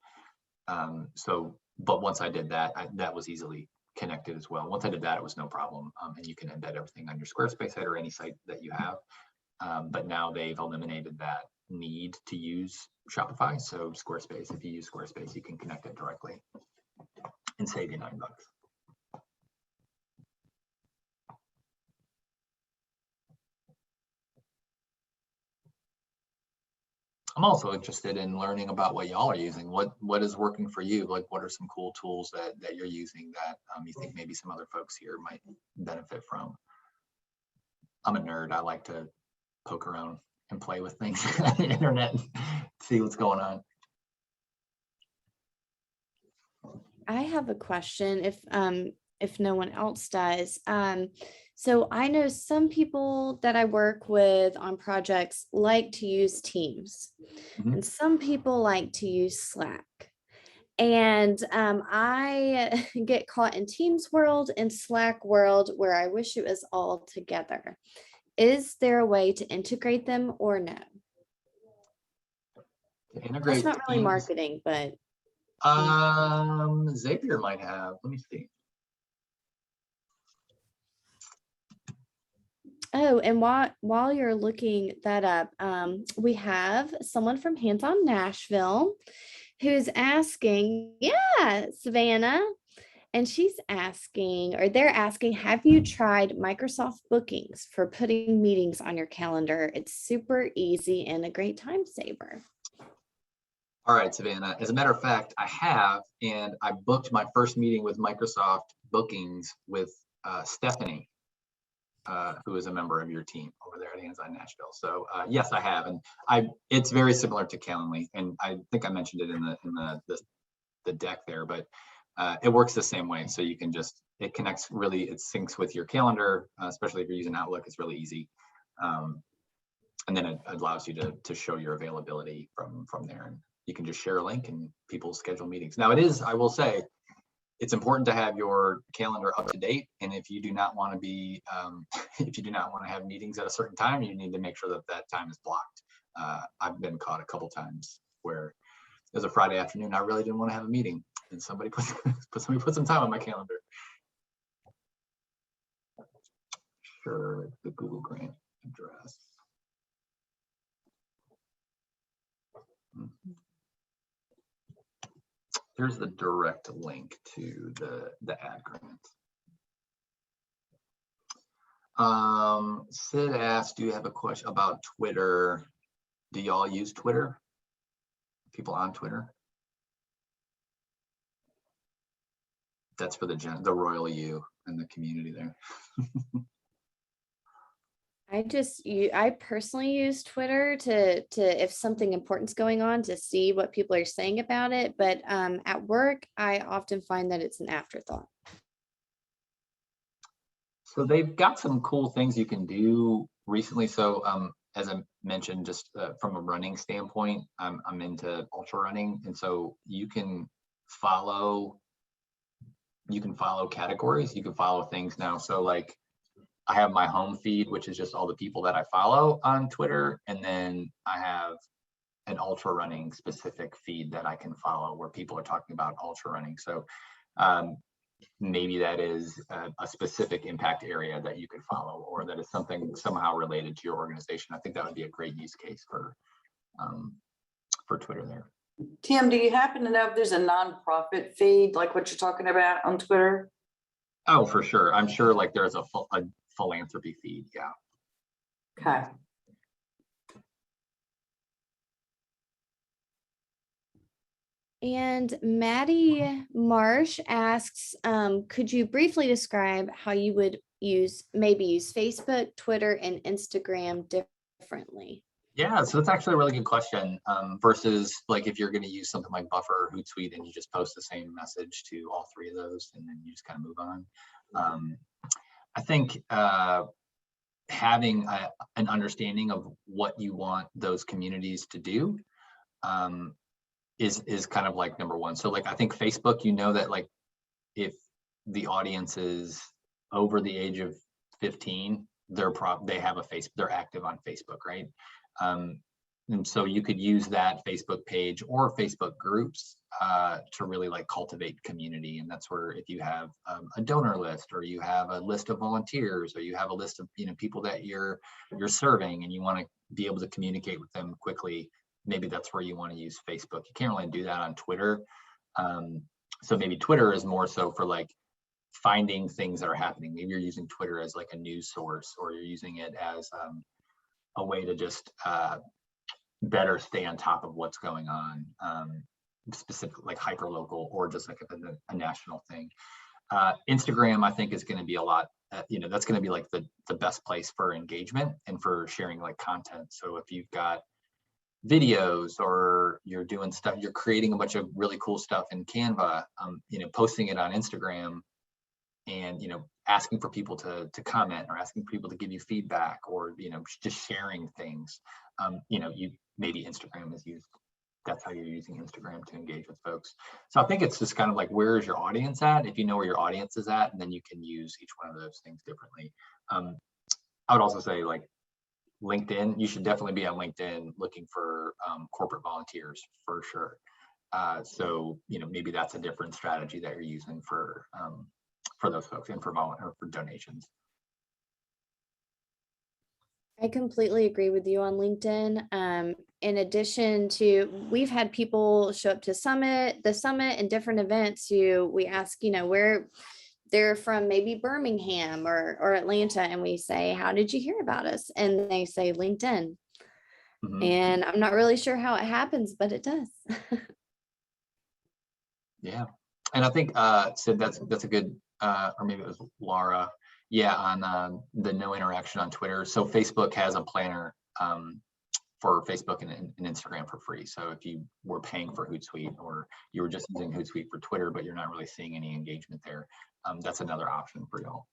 But once I did that, that was easily connected as well. Once I did that, it was no problem. And you can embed everything on your Squarespace site or any site that you have. But now they've eliminated that need to use Shopify. So Squarespace, if you use Squarespace, you can connect it directly and save you $9. I'm also interested in learning about what y'all are using. What is working for you? Like, what are some cool tools that you're using that you think maybe some other folks here might benefit from? I'm a nerd. I like to poke around and play with things on the internet and see what's going on. I have a question if no one else does. So I know some people that I work with on projects like to use Teams, and some people like to use Slack. And I get caught in Teams world and Slack world where I wish it was all together. Is there a way to integrate them or no? To integrate, that's not really Teams, marketing, but Zapier might have. Let me see. Oh, and while you're looking that up, we have someone from Hands On Nashville who's asking, yeah, Savannah, and she's asking, or they're asking, have you tried Microsoft Bookings for putting meetings on your calendar? It's super easy and a great time saver. All right, Savannah. As a matter of fact, I have, and I booked my first meeting with Microsoft Bookings with Stephanie, who is a member of your team over there at Hands On Nashville. So yes, I have, and it's very similar to Calendly, and I think I mentioned it in the deck there, but it works the same way. So you can it connects really, it syncs with your calendar, especially if you're using Outlook. It's really easy, and then it allows you to show your availability from there, and you can just share a link and people schedule meetings. Now I will say, it's important to have your calendar up to date. And if you do not want to be, if you do not want to have meetings at a certain time, you need to make sure that time is blocked. I've been caught a couple times where it was a Friday afternoon. I really didn't want to have a meeting, and somebody put some time on my calendar. Sure, the Google Grant address. Here's the direct link to the ad grant. Sid asked, do you have a question about Twitter? Do y'all use Twitter? People on Twitter? That's for the royal you and the community there. I personally use Twitter to if something important's going on, to see what people are saying about it. But at work, I often find that it's an afterthought. So they've got some cool things you can do recently. So as I mentioned, just from a running standpoint, I'm into ultra running, and so you can follow categories, you can follow things now. So like I have my home feed, which is just all the people that I follow on Twitter, and then I have an ultra running specific feed that I can follow where people are talking about ultra running. So maybe that is a specific impact area that you could follow, or that is something somehow related to your organization. I think that would be a great use case for Twitter there. Tim, do you happen to know if there's a nonprofit feed like what you're talking about on Twitter? Oh, for sure. I'm sure like there's a philanthropy feed. Yeah. Okay. And Maddie Marsh asks, could you briefly describe how you would maybe use Facebook, Twitter, and Instagram differently? Yeah, so that's actually a really good question. Versus like if you're going to use something like Buffer or Hootsuite and you just post the same message to all three of those and then you just kind of move on. I think having an understanding of what you want those communities to do is kind of like number one. So like I think Facebook, you know that like if the audience is over the age of 15, they have a they're active on Facebook, right? And so you could use that Facebook page or Facebook groups to really like cultivate community. And that's where if you have a donor list, or you have a list of volunteers, or you have a list of people that you're serving, and you want to be able to communicate with them quickly, maybe that's where you want to use Facebook. You can't really do that on Twitter. So maybe Twitter is more so for like finding things that are happening. Maybe you're using Twitter as like a news source, or you're using it as a way to just better stay on top of what's going on, specifically like hyper local or just like a national thing. Instagram, I think, is going to be a lot, that's going to be like the best place for engagement and for sharing like content. So if you've got videos, or you're doing stuff, you're creating a bunch of really cool stuff in Canva, posting it on Instagram, and asking for people to comment, or asking people to give you feedback, or just sharing things. Maybe Instagram is used. That's how you're using Instagram to engage with folks. So I think it's just kind of like, where is your audience at? If you know where your audience is at, and then you can use each one of those things differently. I would also say like LinkedIn, you should definitely be on LinkedIn looking for corporate volunteers for sure. So maybe that's a different strategy that you're using for those folks, and for donations. I completely agree with you on LinkedIn. In addition to, we've had people show up to the summit and different events who we ask, where they're from, maybe Birmingham or Atlanta, and we say, how did you hear about us? And they say LinkedIn. Mm-hmm. And I'm not really sure how it happens, but it does. Yeah. And I think Sid, that's a good, or maybe it was Laura, on the no interaction on Twitter. So Facebook has a planner for Facebook and Instagram for free. So if you were paying for Hootsuite, or you were just using Hootsuite for Twitter, but you're not really seeing any engagement there, that's another option for y'all.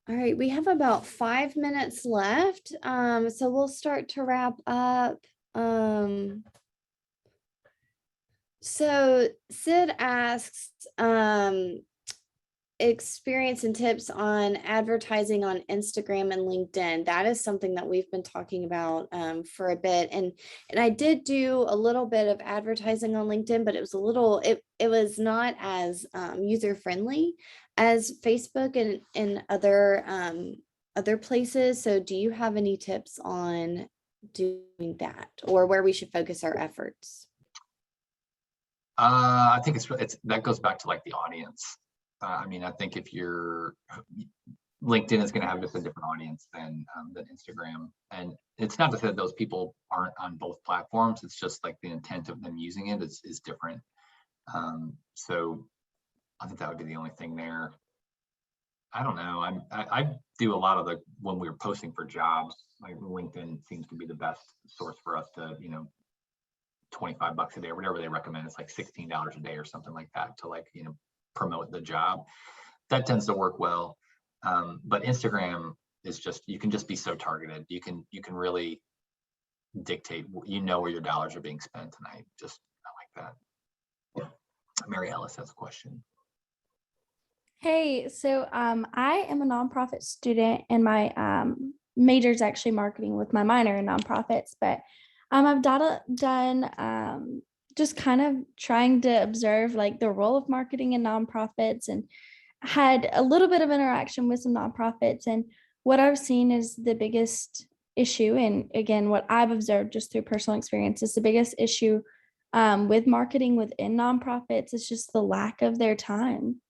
All right, we have about 5 minutes left, so we'll start to wrap up. So Sid asks, experience and tips on advertising on Instagram and LinkedIn. That is something that we've been talking about for a bit, and I did do a little bit of advertising on LinkedIn, but it was not as user friendly as Facebook and other places. So do you have any tips on doing that, or where we should focus our efforts? I think that goes back to like the audience. I think if LinkedIn is going to have just a different audience than Instagram, and it's not to say that those people aren't on both platforms. It's just like the intent of them using it is different. So I think that would be the only thing there. I don't know. I do a lot of when we were posting for jobs, like LinkedIn seems to be the best source for us to $25 a day or whatever they recommend. It's like $16 a day or something like that to like, promote the job. That tends to work well. But Instagram is just, you can just be so targeted. You can really dictate, where your dollars are being spent. And I like that. Mary Ellis has a question. Hey, so I am a nonprofit student, and my major is actually marketing with my minor in nonprofits. But I've done just kind of trying to observe like the role of marketing in nonprofits, and had a little bit of interaction with some nonprofits. And what I've seen is the biggest issue, and again, what I've observed just through personal experience, is the biggest issue with marketing within nonprofits is just the lack of their time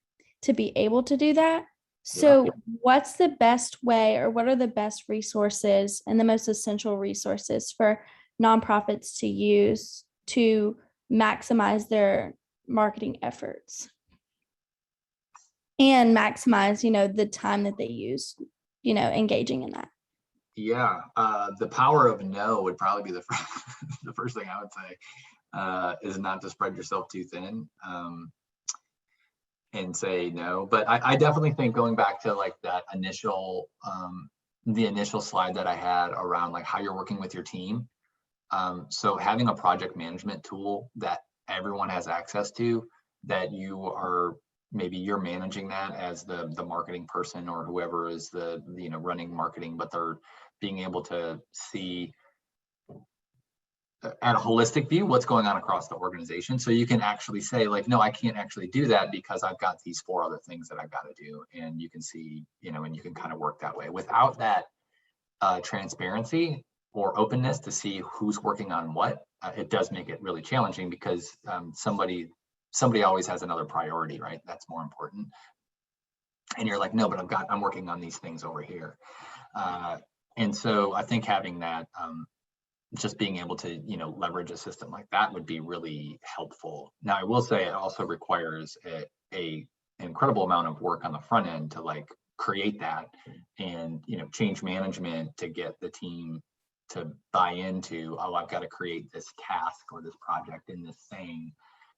to be able to do that. So what's the best way, or what are the best resources and the most essential resources for nonprofits to use to maximize their marketing efforts and maximize, the time that they use, engaging in that? Yeah, the power of no would probably be the first thing I would say, is not to spread yourself too thin. And say no. But I definitely think, going back to like that initial, the initial slide that I had around like how you're working with your team. So having a project management tool that everyone has access to, that maybe you're managing that as the marketing person or whoever is the running marketing, but they're being able to see at a holistic view what's going on across the organization. So you can actually say like, no, I can't actually do that because I've got these 4 other things that I've got to do. And you can see, and you can kind of work that way. Without that transparency or openness to see who's working on what, it does make it really challenging, because somebody always has another priority, right? That's more important. And you're like, no, but I'm working on these things over here. And so I think having that, just being able to, leverage a system like that would be really helpful. Now, I will say it also requires a incredible amount of work on the front end to like create that, and, change management to get the team to buy into, oh, I've got to create this task or this project in this thing,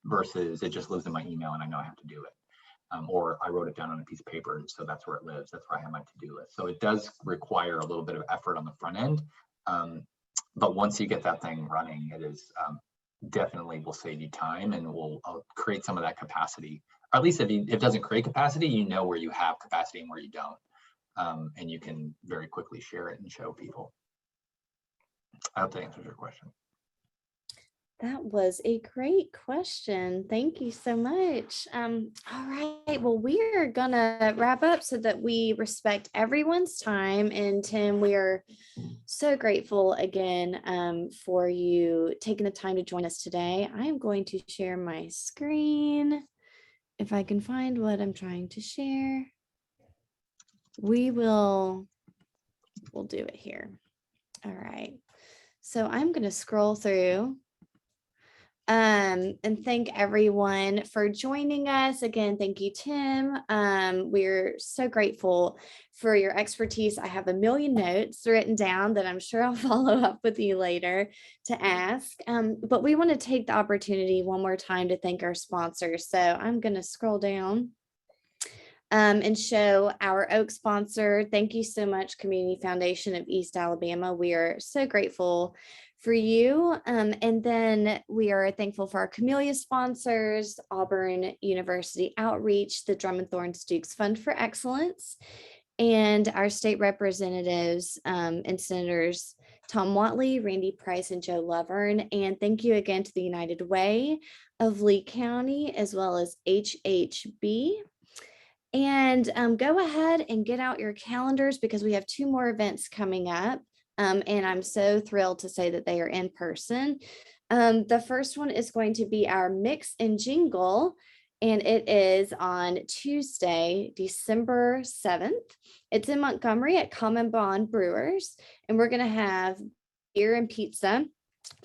versus it just lives in my email and I know I have to do it. Or I wrote it down on a piece of paper, and so that's where it lives. That's where I have my to-do list. So it does require a little bit of effort on the front end. But once you get that thing running, it is definitely will save you time and will create some of that capacity. Or at least if it doesn't create capacity, where you have capacity and where you don't. And you can very quickly share it and show people. I hope that answers your question. That was a great question. Thank you so much. All right. Well, we are going to wrap up so that we respect everyone's time. And Tim, we are so grateful again for you taking the time to join us today. I am going to share my screen. If I can find what I'm trying to share, we'll do it here. All right. So I'm going to scroll through. And thank everyone for joining us. Again, thank you, Tim. We're so grateful for your expertise. I have a million notes written down that I'm sure I'll follow up with you later to ask. But we want to take the opportunity one more time to thank our sponsors. So I'm going to scroll down and show our Oak sponsor. Thank you so much, Community Foundation of East Alabama. We are so grateful for you. And then we are thankful for our Camellia sponsors, Auburn University Outreach, the Drummond Thorns Dukes Fund for Excellence, and our state representatives and senators, Tom Watley, Randy Price, and Joe Lovern. And thank you again to the United Way of Lee County, as well as HHB. And go ahead and get out your calendars, because we have 2 more events coming up. And I'm so thrilled to say that they are in person. The first one is going to be our Mix and Jingle, and it is on Tuesday, December 7th. It's in Montgomery at Common Bond Brewers, and we're going to have beer and pizza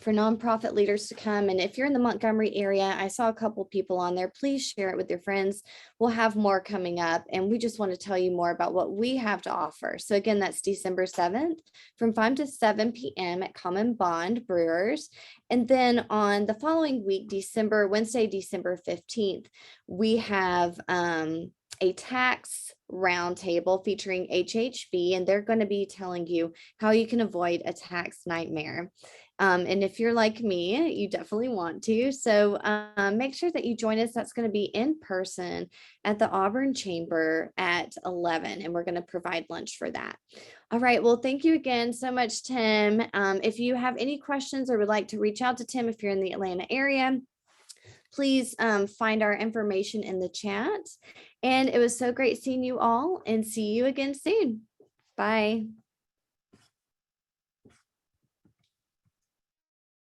for nonprofit leaders to come. And if you're in the Montgomery area, I saw a couple people on there. Please share it with your friends. We'll have more coming up. And we just want to tell you more about what we have to offer. So again, that's December 7th from 5 to 7 p.m. at Common Bond Brewers. And then on the following week, Wednesday, December 15th, we have a tax roundtable featuring HHB, and they're going to be telling you how you can avoid a tax nightmare. And if you're like me, you definitely want to. So make sure that you join us. That's going to be in person at the Auburn Chamber at 11, and we're going to provide lunch for that. All right. Well, thank you again so much, Tim. If you have any questions or would like to reach out to Tim, if you're in the Atlanta area, please find our information in the chat. And it was so great seeing you all, and see you again soon. Bye.